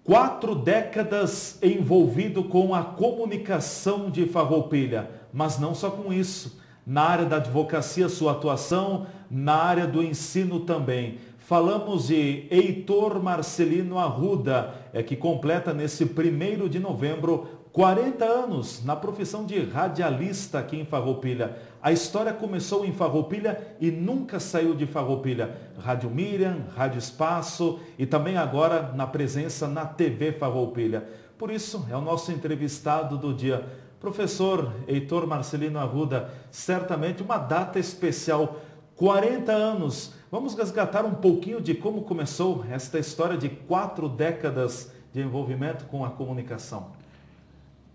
4 décadas envolvido com a comunicação de Farroupilha, mas não só com isso. Na área da advocacia, sua atuação, na área do ensino também. Falamos de Heitor Marcelino Arruda, que completa nesse 1º de novembro 40 anos na profissão de radialista aqui em Farroupilha. A história começou em Farroupilha e nunca saiu de Farroupilha. Rádio Miriam, Rádio Espaço e também agora na presença na TV Farroupilha. Por isso, é o nosso entrevistado do dia. Professor Heitor Marcelino Arruda, certamente uma data especial, 40 anos. Vamos resgatar um pouquinho de como começou esta história de 4 décadas de envolvimento com a comunicação.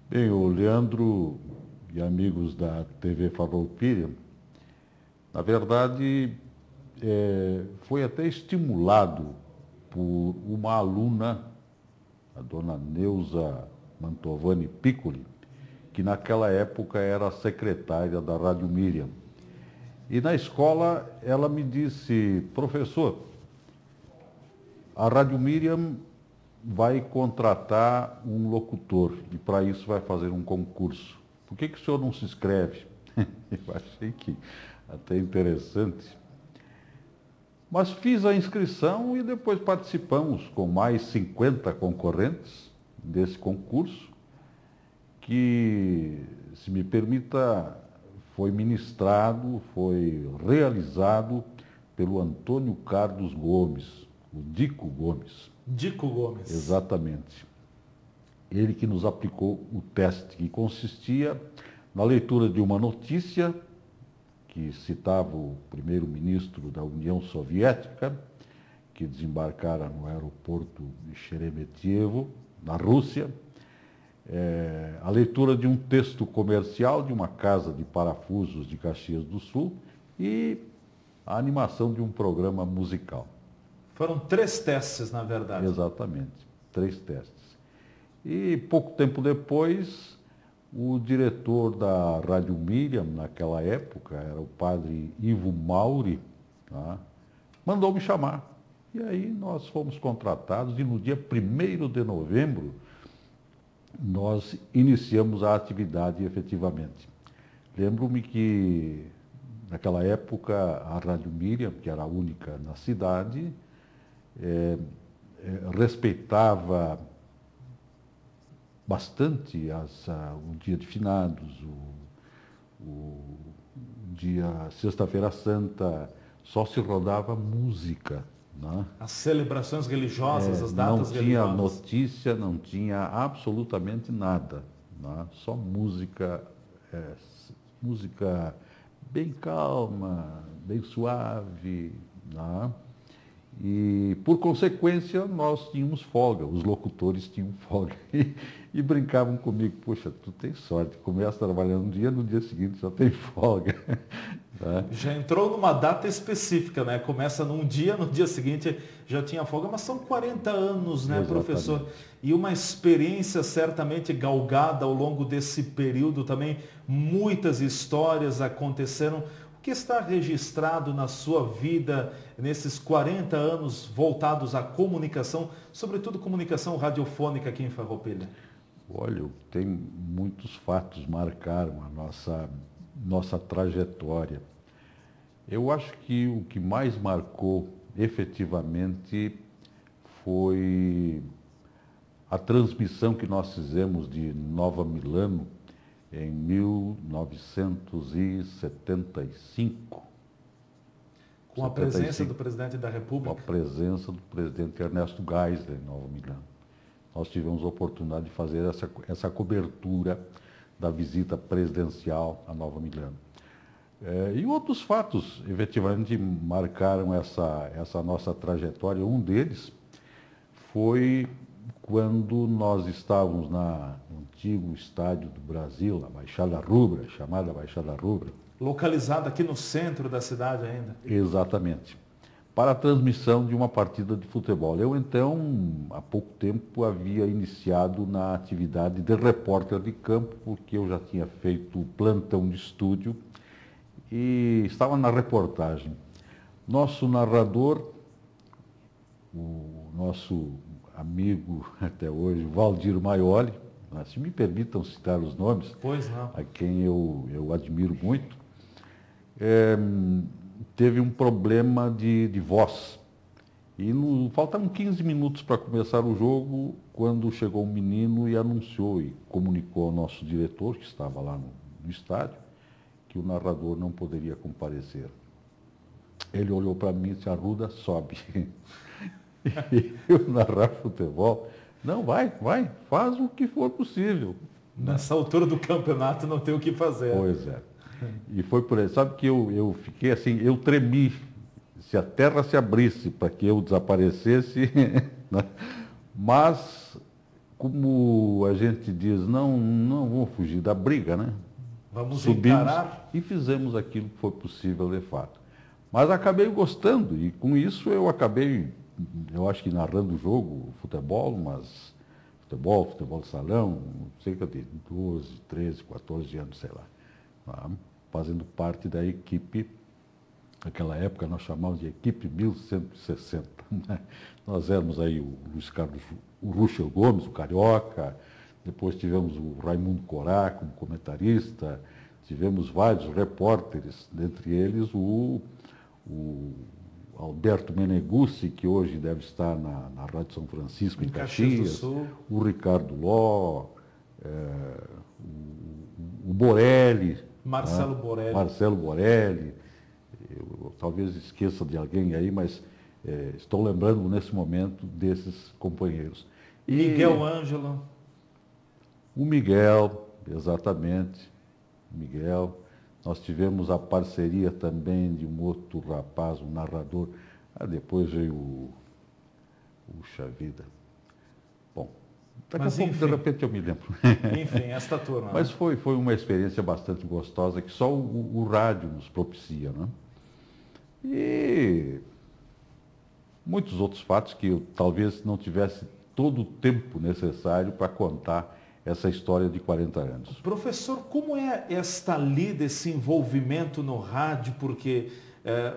Bem, o Leandro e amigos da TV Farroupilha, na verdade, foi até estimulado por uma aluna, a dona Neuza Mantovani Piccoli, que naquela época era secretária da Rádio Miriam. E na escola ela me disse: professor, a Rádio Miriam vai contratar um locutor e para isso vai fazer um concurso. Por que o senhor não se inscreve? Eu achei que até interessante. Mas fiz a inscrição e depois participamos com mais 50 concorrentes desse concurso, que, se me permita, foi ministrado, foi realizado pelo Antônio Carlos Gomes, o Dico Gomes. Dico Gomes. Exatamente. Ele que nos aplicou o teste, que consistia na leitura de uma notícia que citava o primeiro-ministro da União Soviética, que desembarcara no aeroporto de Sheremetyevo, na Rússia, a leitura de um texto comercial de uma casa de parafusos de Caxias do Sul e a animação de um programa musical. Foram 3 testes, na verdade. Exatamente, 3 testes. E pouco tempo depois, o diretor da Rádio Miriam, naquela época, era o padre Ivo Mauri, tá? Mandou me chamar. E aí nós fomos contratados e no dia 1º de novembro, nós iniciamos a atividade efetivamente. Lembro-me que, naquela época, a Rádio Miriam, que era a única na cidade, respeitava bastante o dia de finados, o dia Sexta-feira Santa, só se rodava música. Né? As celebrações religiosas, as datas religiosas. Não tinha notícia, não tinha absolutamente nada. Né? Só música, música bem calma, bem suave. Né? E, por consequência, nós tínhamos folga, os locutores tinham folga e brincavam comigo: poxa, tu tem sorte, começa trabalhando um dia, no dia seguinte já tem folga. Tá? Já entrou numa data específica, né? Começa num dia, no dia seguinte já tinha folga, mas são 40 anos, né, Exatamente. Professor? E uma experiência certamente galgada ao longo desse período também, muitas histórias aconteceram. O que está registrado na sua vida nesses 40 anos voltados à comunicação, sobretudo comunicação radiofônica aqui em Farroupilha? Olha, tem muitos fatos marcaram a nossa trajetória. Eu acho que o que mais marcou efetivamente foi a transmissão que nós fizemos de Nova Milano em 1975. Com a presença do presidente da República? Com a presença do presidente Ernesto Geisler em Nova Milano. Nós tivemos a oportunidade de fazer essa cobertura da visita presidencial a Nova Milano. E outros fatos efetivamente marcaram essa nossa trajetória. Um deles foi quando nós estávamos no antigo estádio do Brasil, na Baixada Rubra, chamada Baixada Rubra. Localizada aqui no centro da cidade ainda. Exatamente. Para a transmissão de uma partida de futebol. Eu, então, há pouco tempo, havia iniciado na atividade de repórter de campo, porque eu já tinha feito plantão de estúdio e estava na reportagem. Nosso narrador, o nosso amigo até hoje, Valdir Maioli, se me permitam citar os nomes, Pois não. a quem eu admiro muito, teve um problema de voz. E faltavam 15 minutos para começar o jogo, quando chegou um menino e anunciou e comunicou ao nosso diretor, que estava lá no estádio, que o narrador não poderia comparecer. Ele olhou para mim e disse: Arruda, sobe. E eu narrar futebol. Não, vai, faz o que for possível. Nessa altura do campeonato não tem o que fazer. Pois é. E foi por aí. Sabe que eu fiquei assim, eu tremi. Se a terra se abrisse para que eu desaparecesse, né? Mas, como a gente diz, não vou fugir da briga, né? Vamos Subimos encarar. e fizemos aquilo que foi possível de fato. Mas acabei gostando e com isso eu acabei, eu acho que narrando o jogo, futebol, mas futebol de salão, cerca de 12, 13, 14 anos, sei lá, fazendo parte da equipe. Naquela época nós chamávamos de equipe 1160. Né? Nós éramos aí o Luiz Carlos, o Ruschel Gomes, o Carioca, depois tivemos o Raimundo Corá como comentarista, tivemos vários repórteres, dentre eles o Alberto Meneguzzi, que hoje deve estar na Rádio São Francisco, em Caxias, o Ricardo Ló, o Borelli. Marcelo Borelli. Marcelo Borelli. Eu talvez esqueça de alguém aí, mas estou lembrando nesse momento desses companheiros. E Miguel Ângelo. O Miguel, exatamente. Miguel. Nós tivemos a parceria também de um outro rapaz, um narrador. Depois veio Puxa vida. Bom, daqui a pouco, de repente, eu me lembro. Enfim, esta turma. Mas foi uma experiência bastante gostosa que só o rádio nos propicia, né? E muitos outros fatos que eu talvez não tivesse todo o tempo necessário para contar essa história de 40 anos. Professor, como é esta lida, esse envolvimento no rádio? Porque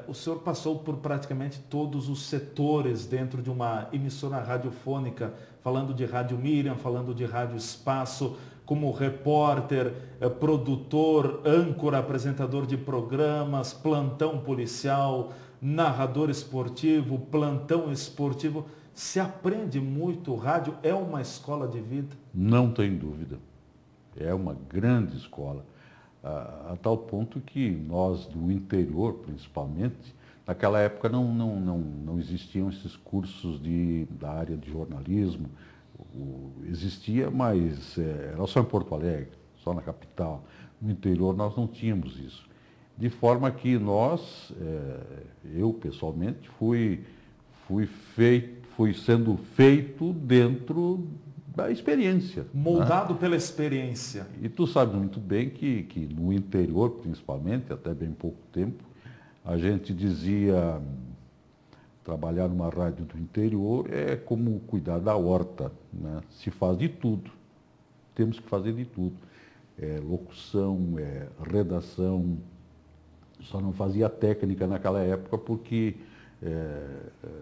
o senhor passou por praticamente todos os setores dentro de uma emissora radiofônica, falando de Rádio Miriam, falando de Rádio Espaço, como repórter, produtor, âncora, apresentador de programas, plantão policial, narrador esportivo, plantão esportivo. Se aprende muito, o rádio é uma escola de vida? Não tem dúvida. É uma grande escola. A tal ponto que nós, do interior principalmente, naquela época não existiam esses cursos da área de jornalismo. Existia, mas era só em Porto Alegre, só na capital. No interior nós não tínhamos isso. De forma que eu pessoalmente, fui sendo feito dentro da experiência. Moldado, né? Pela experiência. E tu sabes muito bem que no interior, principalmente, até bem pouco tempo, a gente dizia, trabalhar numa rádio do interior é como cuidar da horta, né? Se faz de tudo, temos que fazer de tudo. Locução, redação, só não fazia técnica naquela época porque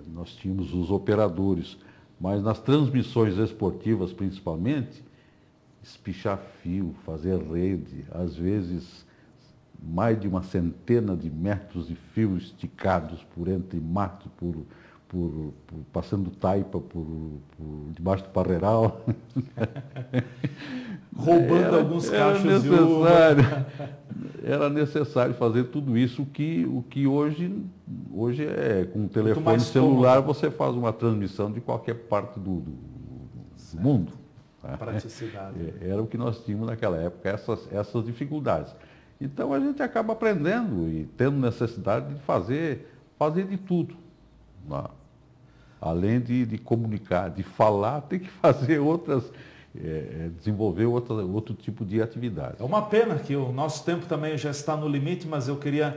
nós tínhamos os operadores, mas nas transmissões esportivas principalmente, espichar fio, fazer rede, às vezes mais de uma centena de metros de fio esticados por entre mato, passando taipa por debaixo do parreiral. Roubando alguns cachos de uva. Era necessário fazer tudo isso, o que hoje com um telefone celular você faz uma transmissão de qualquer parte do mundo. Praticidade. Era o que nós tínhamos naquela época, essas dificuldades. Então a gente acaba aprendendo e tendo necessidade de fazer de tudo. Além de comunicar, de falar, tem que fazer desenvolver outro tipo de atividade. É uma pena que o nosso tempo também já está no limite, mas eu queria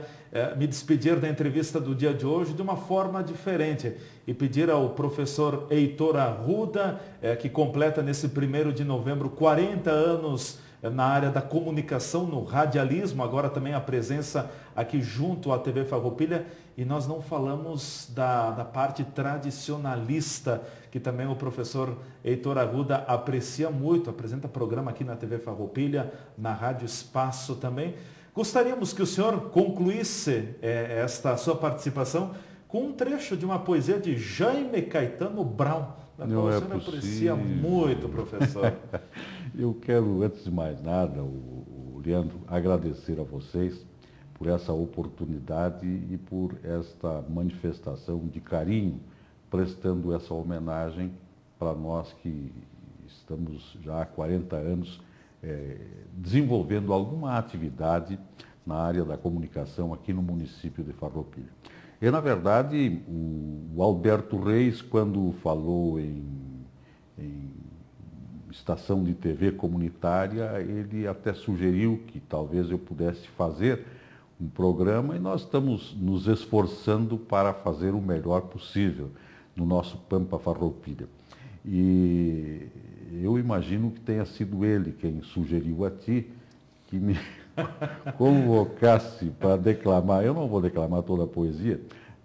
me despedir da entrevista do dia de hoje de uma forma diferente e pedir ao professor Heitor Arruda, que completa nesse 1º de novembro 40 anos na área da comunicação, no radialismo, agora também a presença aqui junto à TV Farroupilha, e nós não falamos da parte tradicionalista que também o professor Heitor Arruda aprecia muito, apresenta programa aqui na TV Farroupilha, na Rádio Espaço também. Gostaríamos que o senhor concluísse esta sua participação com um trecho de uma poesia de Jaime Caetano Brown, da qual o senhor aprecia muito, professor. Eu quero, antes de mais nada, o Leandro, agradecer a vocês por essa oportunidade e por esta manifestação de carinho, prestando essa homenagem para nós que estamos já há 40 anos desenvolvendo alguma atividade na área da comunicação aqui no município de Farroupilha. E, na verdade, o Alberto Reis, quando falou em estação de TV comunitária, ele até sugeriu que talvez eu pudesse fazer um programa e nós estamos nos esforçando para fazer o melhor possível no nosso Pampa Farroupilha. E eu imagino que tenha sido ele quem sugeriu a ti que me convocasse para declamar. Eu não vou declamar toda a poesia,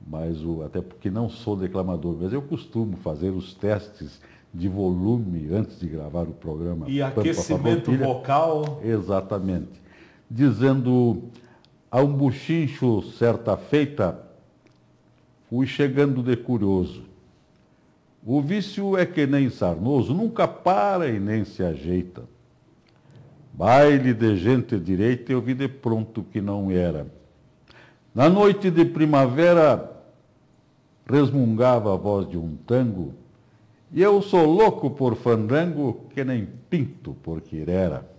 mas até porque não sou declamador, mas eu costumo fazer os testes de volume antes de gravar o programa. E aquecimento vocal. Exatamente. Dizendo: a um buchincho certa feita, fui chegando de curioso. O vício é que nem sarnoso, nunca para e nem se ajeita. Baile de gente direita eu vi de pronto que não era. Na noite de primavera, resmungava a voz de um tango, e eu sou louco por fandango que nem pinto por quirera.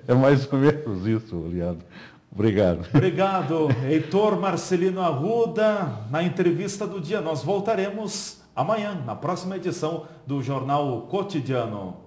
É mais ou menos isso, Leandro. Obrigado. Obrigado, Heitor Marcelino Arruda. Na entrevista do dia, nós voltaremos amanhã, na próxima edição do Jornal Cotidiano.